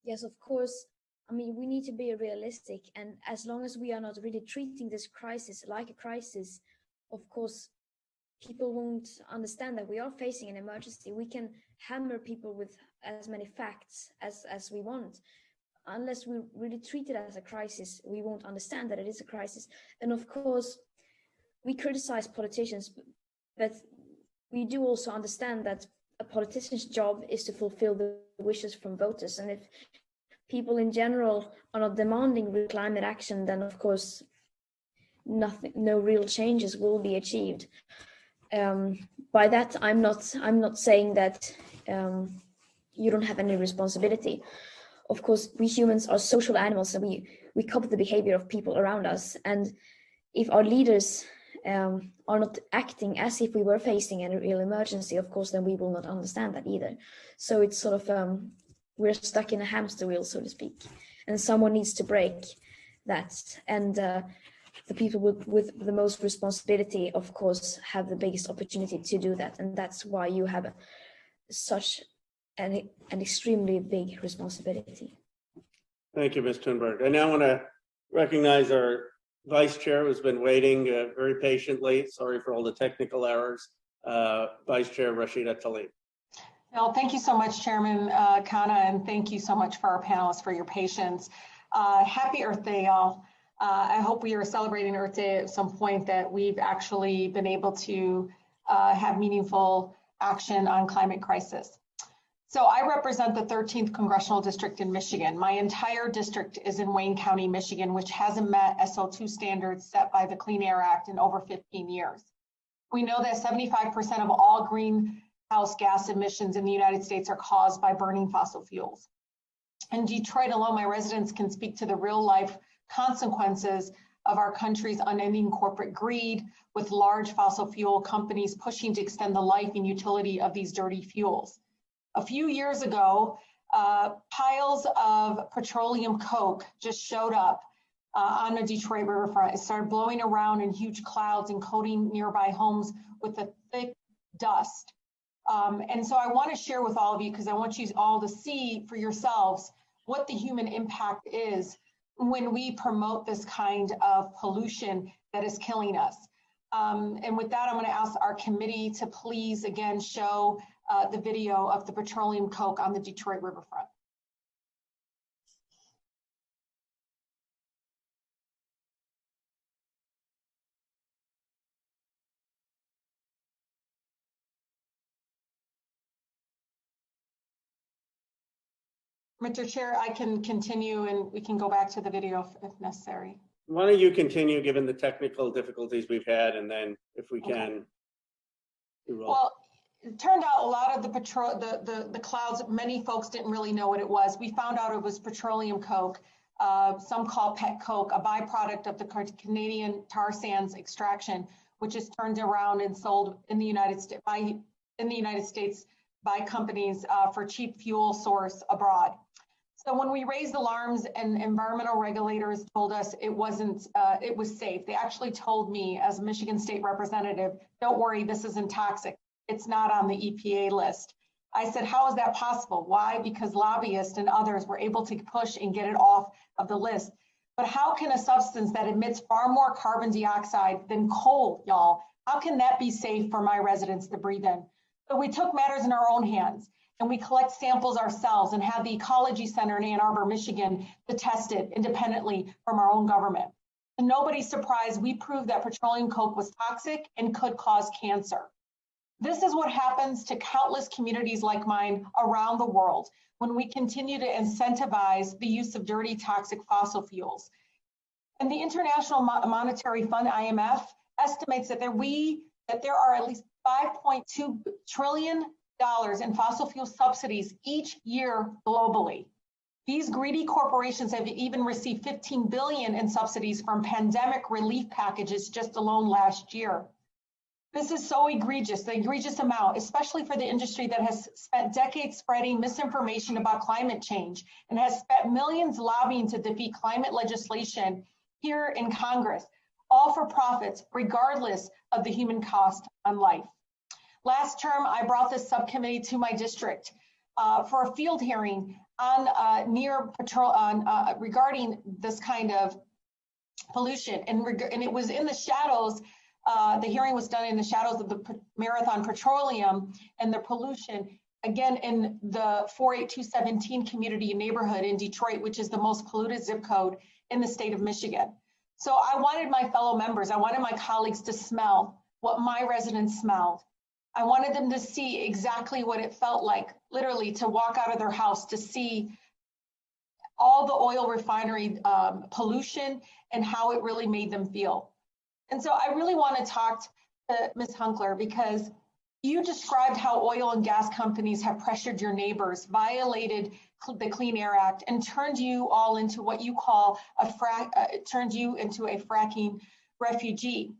Yes, of course. I mean, we need to be realistic, and as long as we are not really treating this crisis like a crisis, of course, people won't understand that we are facing an emergency. We can hammer people with as many facts as we want. Unless we really treat it as a crisis, we won't understand that it is a crisis. And of course, we criticize politicians, but we do also understand that a politician's job is to fulfill the wishes from voters. And if people in general are not demanding real climate action, then of course no real changes will be achieved. By that, I'm not saying that you don't have any responsibility. Of course, we humans are social animals, and we copy the behavior of people around us. And if our leaders are not acting as if we were facing a real emergency, of course, then we will not understand that either. So it's sort of we're stuck in a hamster wheel, so to speak, and someone needs to break that. And the people with the most responsibility, of course, have the biggest opportunity to do that, and that's why you have such an extremely big responsibility. Thank you, Ms. Thunberg. I now want to recognize our Vice Chair, who's been waiting very patiently. Sorry for all the technical errors. Vice Chair Rashida Tlaib. Well, thank you so much, Chairman Khanna, and thank you so much for our panelists for your patience. Happy Earth Day, y'all. I hope we are celebrating Earth Day at some point that we've actually been able to have meaningful action on climate crisis. So I represent the 13th Congressional District in Michigan. My entire district is in Wayne County, Michigan, which hasn't met SO2 standards set by the Clean Air Act in over 15 years. We know that 75% of all greenhouse gas emissions in the United States are caused by burning fossil fuels. In Detroit alone, my residents can speak to the real life consequences of our country's unending corporate greed, with large fossil fuel companies pushing to extend the life and utility of these dirty fuels. A few years ago, piles of petroleum coke just showed up on the Detroit riverfront. It started blowing around in huge clouds and coating nearby homes with a thick dust. And so I want to share with all of you, because I want you all to see for yourselves what the human impact is when we promote this kind of pollution that is killing us. And with that, I'm going to ask our committee to please again show the video of the petroleum coke on the Detroit riverfront. Mr. Chair, I can continue and we can go back to the video if necessary. Why don't you continue, given the technical difficulties we've had, and then if we can. Okay. Well, it turned out a lot of the clouds, many folks didn't really know what it was. We found out it was petroleum coke, some call pet coke, a byproduct of the Canadian tar sands extraction, which is turned around and sold in the United States by companies for cheap fuel source abroad. So when we raised alarms and environmental regulators told us it wasn't, it was safe. They actually told me as a Michigan State representative, don't worry, this isn't toxic. It's not on the EPA list. I said, how is that possible? Why? Because lobbyists and others were able to push and get it off of the list. But how can a substance that emits far more carbon dioxide than coal, y'all, how can that be safe for my residents to breathe in? So we took matters in our own hands and we collect samples ourselves and had the Ecology Center in Ann Arbor, Michigan to test it independently from our own government. To nobody's surprise, we proved that petroleum coke was toxic and could cause cancer. This is what happens to countless communities like mine around the world when we continue to incentivize the use of dirty, toxic fossil fuels. And the International Monetary Fund, IMF, estimates that there are at least $5.2 trillion in fossil fuel subsidies each year globally. These greedy corporations have even received $15 billion in subsidies from pandemic relief packages just alone last year. This is so egregious, the egregious amount, especially for the industry that has spent decades spreading misinformation about climate change and has spent millions lobbying to defeat climate legislation here in Congress, all for profits, regardless of the human cost on life. Last term, I brought this subcommittee to my district for a field hearing on regarding this kind of pollution, and it was in the shadows. The hearing was done in the shadows of the Marathon Petroleum and the pollution, again, in the 48217 community neighborhood in Detroit, which is the most polluted zip code in the state of Michigan. So I wanted my fellow members, I wanted my colleagues to smell what my residents smelled. I wanted them to see exactly what it felt like, literally, to walk out of their house, to see all the oil refinery pollution and how it really made them feel. And so I really want to talk to Ms. Hunkler, because you described how oil and gas companies have pressured your neighbors, violated the Clean Air Act, and turned you all into what you call turned you into a fracking refugee.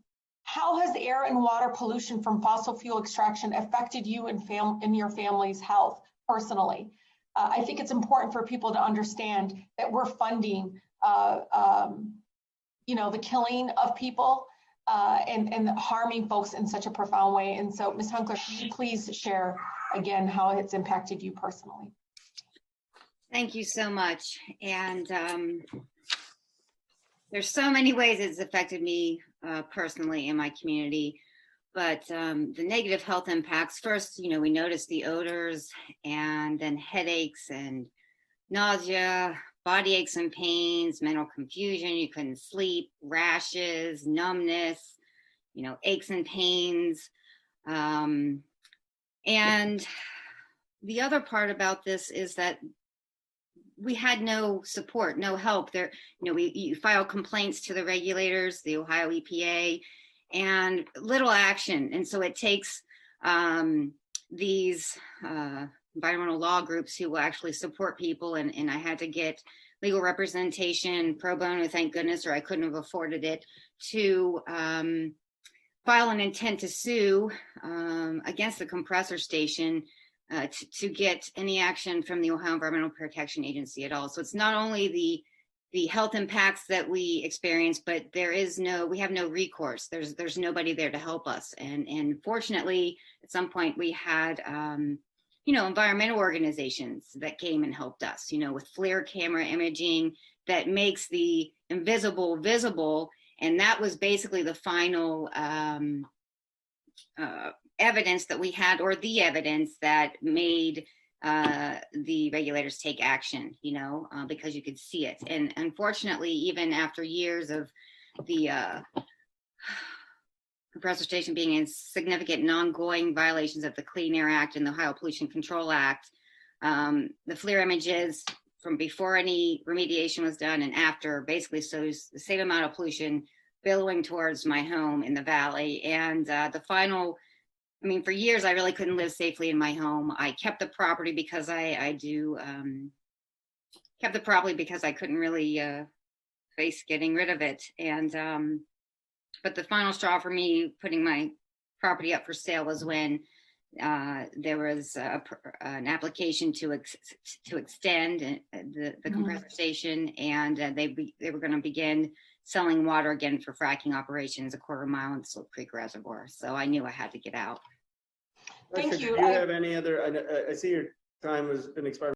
How has air and water pollution from fossil fuel extraction affected you and your family's health personally? I think it's important for people to understand that we're funding, the killing of people and harming folks in such a profound way. And so, Ms. Hunkler, can you please share again how it's impacted you personally? Thank you so much. And there's so many ways it's affected me personally in my community. But the negative health impacts, first, we noticed the odors, and then headaches and nausea, body aches and pains, mental confusion, you couldn't sleep, rashes, numbness, aches and pains. And the other part about this is that we had no support, no help. There, you file complaints to the regulators, the Ohio EPA, and little action. And so it takes these environmental law groups who will actually support people. And I had to get legal representation pro bono, thank goodness, or I couldn't have afforded it, to file an intent to sue against the compressor station to get any action from the Ohio Environmental Protection Agency at all. So it's not only the health impacts that we experience, but we have no recourse. There's nobody there to help us. And fortunately, at some point we had, environmental organizations that came and helped us, with FLIR camera imaging that makes the invisible visible. And that was basically the final evidence that we had, or the evidence that made the regulators take action, because you could see it. And unfortunately, even after years of the compressor station being in significant and ongoing violations of the Clean Air Act and the Ohio Pollution Control Act, the FLIR images from before any remediation was done and after basically shows the same amount of pollution billowing towards my home in the valley. And the final, for years, I really couldn't live safely in my home. I kept the property because kept the property because I couldn't really face getting rid of it. And but the final straw for me putting my property up for sale was when there was an application to extend the compressor station, and they were going to begin selling water again for fracking operations a quarter mile in Slope Creek Reservoir. So I knew I had to get out. Thank you. Do you have any other? I see your time has been expired.